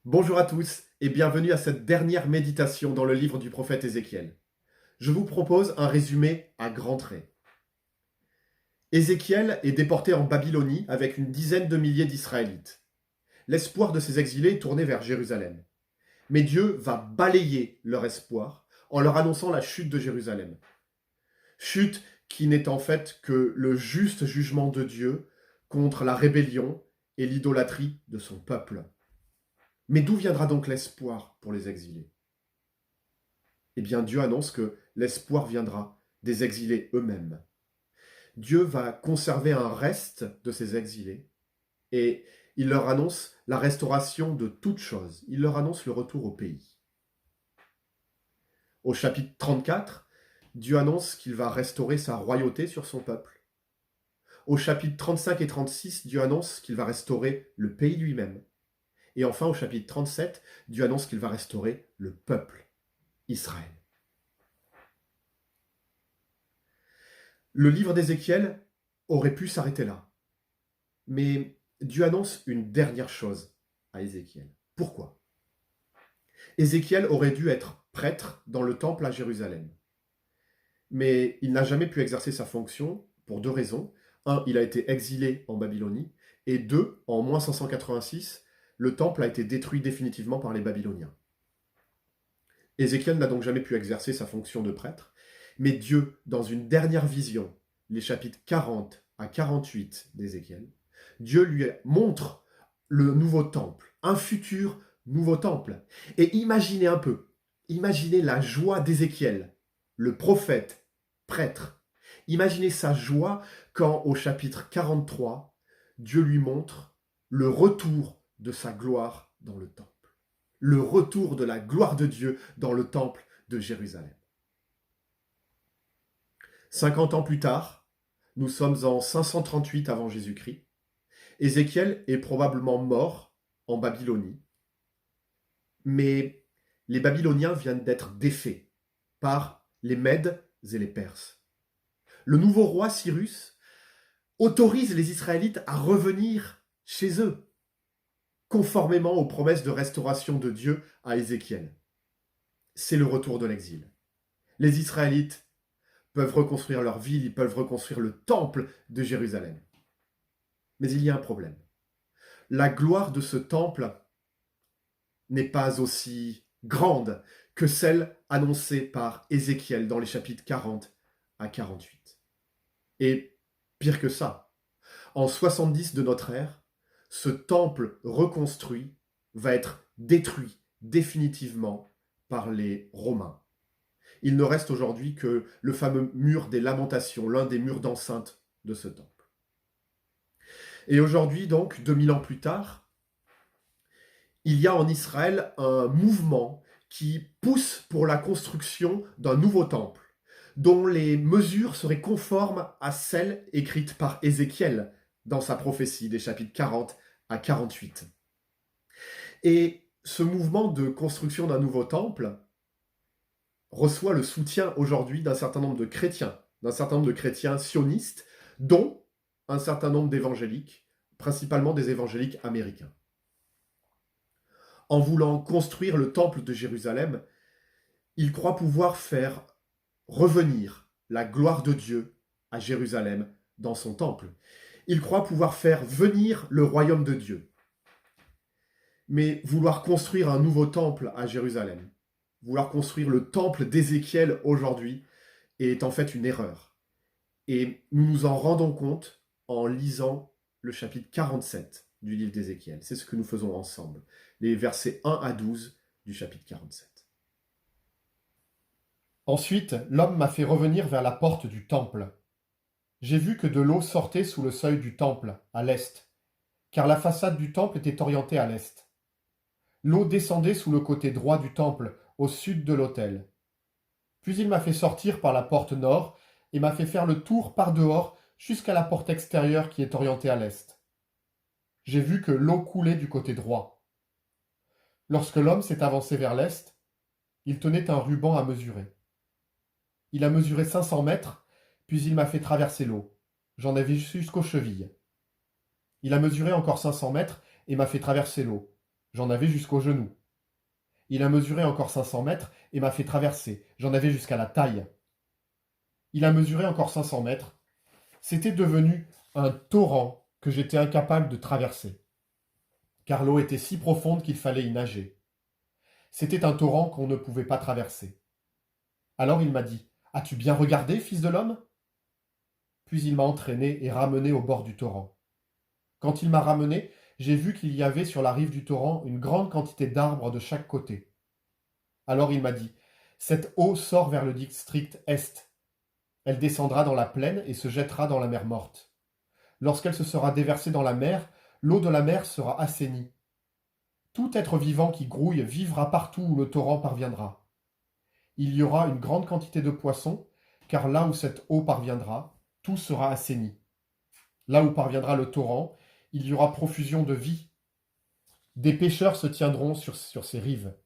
Bonjour à tous et bienvenue à cette dernière méditation dans le livre du prophète Ézéchiel. Je vous propose un résumé à grands traits. Ézéchiel est déporté en Babylonie avec une dizaine de milliers d'Israélites. L'espoir de ces exilés est tourné vers Jérusalem. Mais Dieu va balayer leur espoir en leur annonçant la chute de Jérusalem. Chute qui n'est en fait que le juste jugement de Dieu contre la rébellion et l'idolâtrie de son peuple. Mais d'où viendra donc l'espoir pour les exilés? Eh bien, Dieu annonce que l'espoir viendra des exilés eux-mêmes. Dieu va conserver un reste de ces exilés et il leur annonce la restauration de toutes choses. Il leur annonce le retour au pays. Au chapitre 34, Dieu annonce qu'il va restaurer sa royauté sur son peuple. Au chapitre 35 et 36, Dieu annonce qu'il va restaurer le pays lui-même. Et enfin, au chapitre 37, Dieu annonce qu'il va restaurer le peuple, Israël. Le livre d'Ézéchiel aurait pu s'arrêter là. Mais Dieu annonce une dernière chose à Ézéchiel. Pourquoi? Ézéchiel aurait dû être prêtre dans le temple à Jérusalem. Mais il n'a jamais pu exercer sa fonction pour deux raisons. Un, il a été exilé en Babylonie. Et deux, en moins 586, le temple a été détruit définitivement par les Babyloniens. Ézéchiel n'a donc jamais pu exercer sa fonction de prêtre. Mais Dieu, dans une dernière vision, les chapitres 40 à 48 d'Ézéchiel, Dieu lui montre le nouveau temple, un futur nouveau temple. Et imaginez un peu, imaginez la joie d'Ézéchiel, le prophète, prêtre. Imaginez sa joie quand, au chapitre 43, Dieu lui montre le retour de sa gloire dans le temple. Le retour de la gloire de Dieu dans le temple de Jérusalem. 50 ans plus tard, nous sommes en 538 avant Jésus-Christ. Ézéchiel est probablement mort en Babylonie, mais les Babyloniens viennent d'être défaits par les Mèdes et les Perses. Le nouveau roi Cyrus autorise les Israélites à revenir chez eux, conformément aux promesses de restauration de Dieu à Ézéchiel. C'est le retour de l'exil. Les Israélites peuvent reconstruire leur ville, ils peuvent reconstruire le temple de Jérusalem. Mais il y a un problème. La gloire de ce temple n'est pas aussi grande que celle annoncée par Ézéchiel dans les chapitres 40 à 48. Et pire que ça, en 70 de notre ère, ce temple reconstruit va être détruit définitivement par les Romains. Il ne reste aujourd'hui que le fameux mur des Lamentations, l'un des murs d'enceinte de ce temple. Et aujourd'hui, donc, 2000 ans plus tard, il y a en Israël un mouvement qui pousse pour la construction d'un nouveau temple, dont les mesures seraient conformes à celles écrites par Ézéchiel dans sa prophétie des chapitres 40 à 48. Et ce mouvement de construction d'un nouveau temple reçoit le soutien aujourd'hui d'un certain nombre de chrétiens sionistes, dont un certain nombre d'évangéliques, principalement des évangéliques américains. En voulant construire le temple de Jérusalem, ils croient pouvoir faire revenir la gloire de Dieu à Jérusalem dans son temple. Ils croient pouvoir faire venir le royaume de Dieu. Mais vouloir construire un nouveau temple à Jérusalem, vouloir construire le temple d'Ézéchiel aujourd'hui, est en fait une erreur. Et nous nous en rendons compte en lisant le chapitre 47 du livre d'Ézéchiel. C'est ce que nous faisons ensemble, les versets 1 à 12 du chapitre 47. Ensuite, l'homme m'a fait revenir vers la porte du temple. J'ai vu que de l'eau sortait sous le seuil du temple, à l'est, car la façade du temple était orientée à l'est. L'eau descendait sous le côté droit du temple, au sud de l'autel. Puis il m'a fait sortir par la porte nord et m'a fait faire le tour par dehors jusqu'à la porte extérieure qui est orientée à l'est. J'ai vu que l'eau coulait du côté droit. Lorsque l'homme s'est avancé vers l'est, il tenait un ruban à mesurer. Il a mesuré 500 mètres, puis il m'a fait traverser l'eau. J'en avais jusqu'aux chevilles. Il a mesuré encore 500 mètres et m'a fait traverser l'eau. j'en avais jusqu'aux genoux. Il a mesuré encore 500 mètres et m'a fait traverser, j'en avais jusqu'à la taille. Il a mesuré encore 500 mètres, c'était devenu un torrent que j'étais incapable de traverser, car l'eau était si profonde qu'il fallait y nager. C'était un torrent qu'on ne pouvait pas traverser. Alors il m'a dit, « As-tu bien regardé, fils de l'homme ?» Puis il m'a entraîné et ramené au bord du torrent. Quand il m'a ramené, j'ai vu qu'il y avait sur la rive du torrent une grande quantité d'arbres de chaque côté. Alors il m'a dit, « Cette eau sort vers le district est. Elle descendra dans la plaine et se jettera dans la mer morte. Lorsqu'elle se sera déversée dans la mer, l'eau de la mer sera assainie. Tout être vivant qui grouille vivra partout où le torrent parviendra. Il y aura une grande quantité de poissons, car là où cette eau parviendra, tout sera assaini. Là où parviendra le torrent, il y aura profusion de vie. Des pêcheurs se tiendront sur ces rives.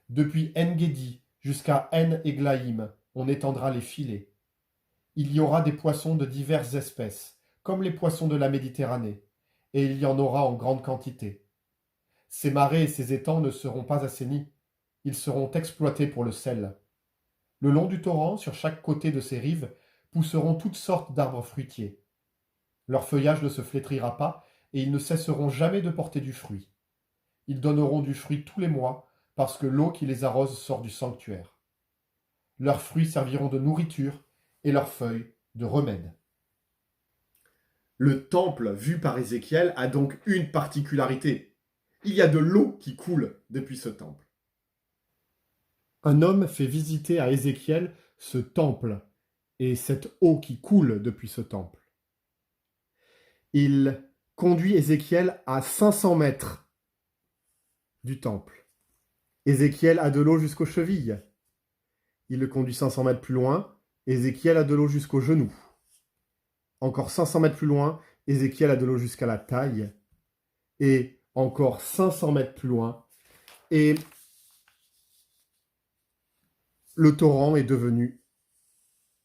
Depuis En-Gedi jusqu'à En-Eglaïm, on étendra les filets. Il y aura des poissons de diverses espèces, comme les poissons de la Méditerranée, et il y en aura en grande quantité. Ces marais et ces étangs ne seront pas assainis, ils seront exploités pour le sel. Le long du torrent, sur chaque côté de ses rives, pousseront toutes sortes d'arbres fruitiers. Leur feuillage ne se flétrira pas, et ils ne cesseront jamais de porter du fruit. Ils donneront du fruit tous les mois, parce que l'eau qui les arrose sort du sanctuaire. Leurs fruits serviront de nourriture, et leurs feuilles de remède. Le temple vu par Ézéchiel a donc une particularité. Il y a de l'eau qui coule depuis ce temple. Un homme fait visiter à Ézéchiel ce temple et cette eau qui coule depuis ce temple. Il conduit Ézéchiel à 500 mètres du temple. Ézéchiel a de l'eau jusqu'aux chevilles. Il le conduit 500 mètres plus loin. Ézéchiel a de l'eau jusqu'aux genoux. Encore 500 mètres plus loin, Ézéchiel a de l'eau jusqu'à la taille. Et encore 500 mètres plus loin, et le torrent est devenu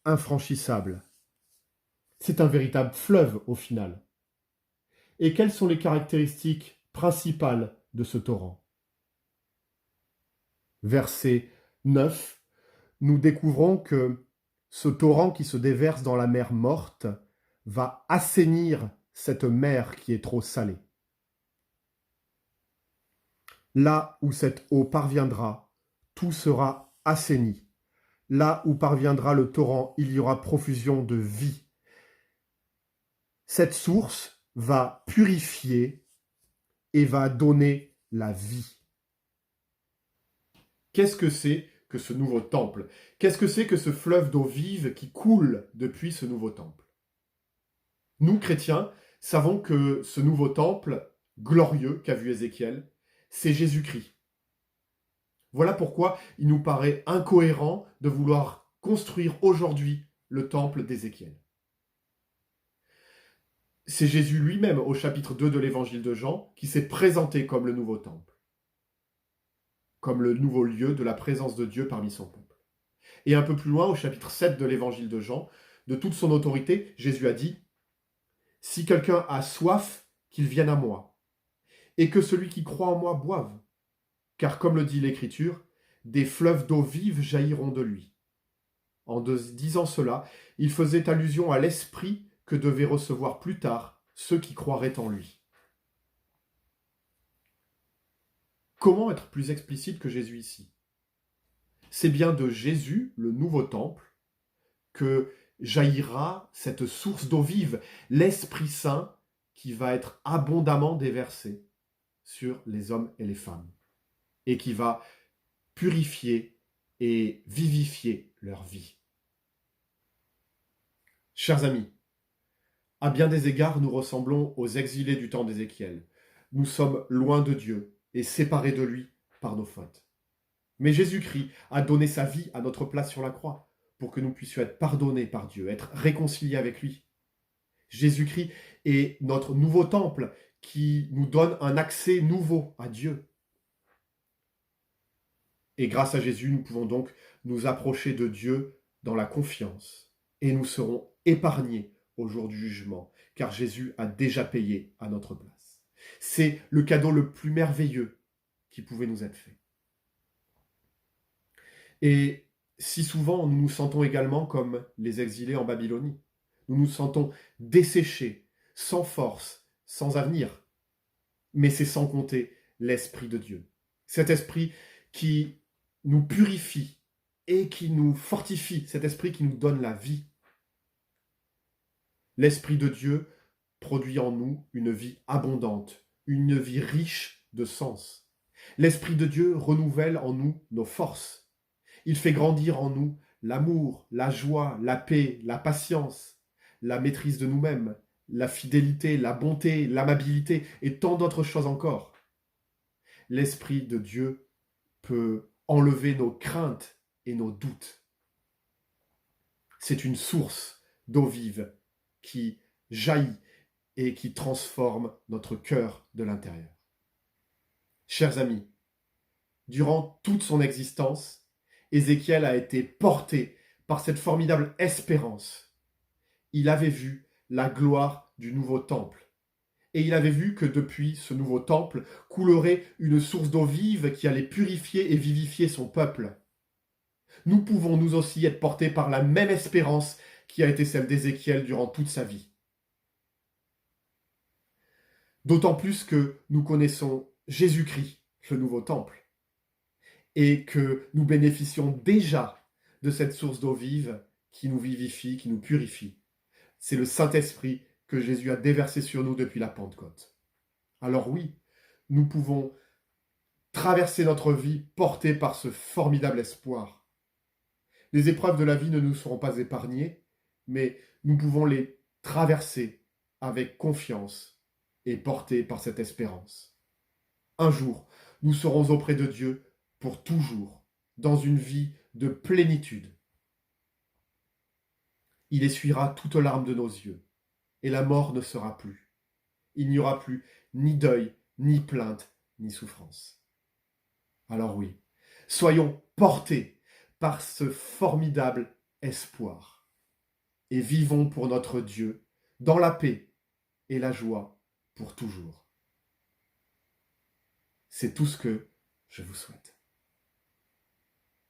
infranchissable. C'est un véritable fleuve au final. Et quelles sont les caractéristiques principales de ce torrent ? Verset 9, nous découvrons que ce torrent qui se déverse dans la mer morte va assainir cette mer qui est trop salée. Là où cette eau parviendra, tout sera assaini. Là où parviendra le torrent, il y aura profusion de vie. Cette source va purifier et va donner la vie. Qu'est-ce que c'est que ce nouveau temple? Qu'est-ce que c'est que ce fleuve d'eau vive qui coule depuis ce nouveau temple? Nous, chrétiens, savons que ce nouveau temple glorieux qu'a vu Ézéchiel, c'est Jésus-Christ. Voilà pourquoi il nous paraît incohérent de vouloir construire aujourd'hui le temple d'Ézéchiel. C'est Jésus lui-même, au chapitre 2 de l'évangile de Jean, qui s'est présenté comme le nouveau temple, comme le nouveau lieu de la présence de Dieu parmi son peuple. Et un peu plus loin, au chapitre 7 de l'évangile de Jean, de toute son autorité, Jésus a dit « Si quelqu'un a soif, qu'il vienne à moi, et que celui qui croit en moi boive. Car comme le dit l'Écriture, des fleuves d'eau vive jailliront de lui. » En disant cela, il faisait allusion à l'Esprit que devaient recevoir plus tard ceux qui croiraient en lui. Comment être plus explicite que Jésus ici? C'est bien de Jésus, le nouveau temple, que jaillira cette source d'eau vive, l'Esprit Saint qui va être abondamment déversé sur les hommes et les femmes, et qui va purifier et vivifier leur vie. Chers amis, à bien des égards, nous ressemblons aux exilés du temps d'Ézéchiel. Nous sommes loin de Dieu et séparés de lui par nos fautes. Mais Jésus-Christ a donné sa vie à notre place sur la croix pour que nous puissions être pardonnés par Dieu, être réconciliés avec lui. Jésus-Christ est notre nouveau temple qui nous donne un accès nouveau à Dieu. Et grâce à Jésus, nous pouvons donc nous approcher de Dieu dans la confiance et nous serons épargnés au jour du jugement, car Jésus a déjà payé à notre place. C'est le cadeau le plus merveilleux qui pouvait nous être fait. Et si souvent nous nous sentons également comme les exilés en Babylonie, nous nous sentons desséchés, sans force, sans avenir, mais c'est sans compter l'Esprit de Dieu. Cet Esprit qui nous purifie et qui nous fortifie, cet Esprit qui nous donne la vie. L'Esprit de Dieu produit en nous une vie abondante, une vie riche de sens. L'Esprit de Dieu renouvelle en nous nos forces. Il fait grandir en nous l'amour, la joie, la paix, la patience, la maîtrise de nous-mêmes, la fidélité, la bonté, l'amabilité et tant d'autres choses encore. L'Esprit de Dieu peut enlever nos craintes et nos doutes. C'est une source d'eau vive qui jaillit et qui transforme notre cœur de l'intérieur. Chers amis, durant toute son existence, Ézéchiel a été porté par cette formidable espérance. Il avait vu la gloire du nouveau temple. Et il avait vu que depuis ce nouveau temple coulerait une source d'eau vive qui allait purifier et vivifier son peuple. Nous pouvons nous aussi être portés par la même espérance qui a été celle d'Ézéchiel durant toute sa vie. D'autant plus que nous connaissons Jésus-Christ, le nouveau temple, et que nous bénéficions déjà de cette source d'eau vive qui nous vivifie, qui nous purifie. C'est le Saint-Esprit que Jésus a déversé sur nous depuis la Pentecôte. Alors oui, nous pouvons traverser notre vie portés par ce formidable espoir. Les épreuves de la vie ne nous seront pas épargnées, mais nous pouvons les traverser avec confiance et portés par cette espérance. Un jour, nous serons auprès de Dieu pour toujours, dans une vie de plénitude. Il essuiera toute larme de nos yeux, et la mort ne sera plus. Il n'y aura plus ni deuil, ni plainte, ni souffrance. Alors oui, soyons portés par ce formidable espoir, et vivons pour notre Dieu dans la paix et la joie pour toujours. C'est tout ce que je vous souhaite.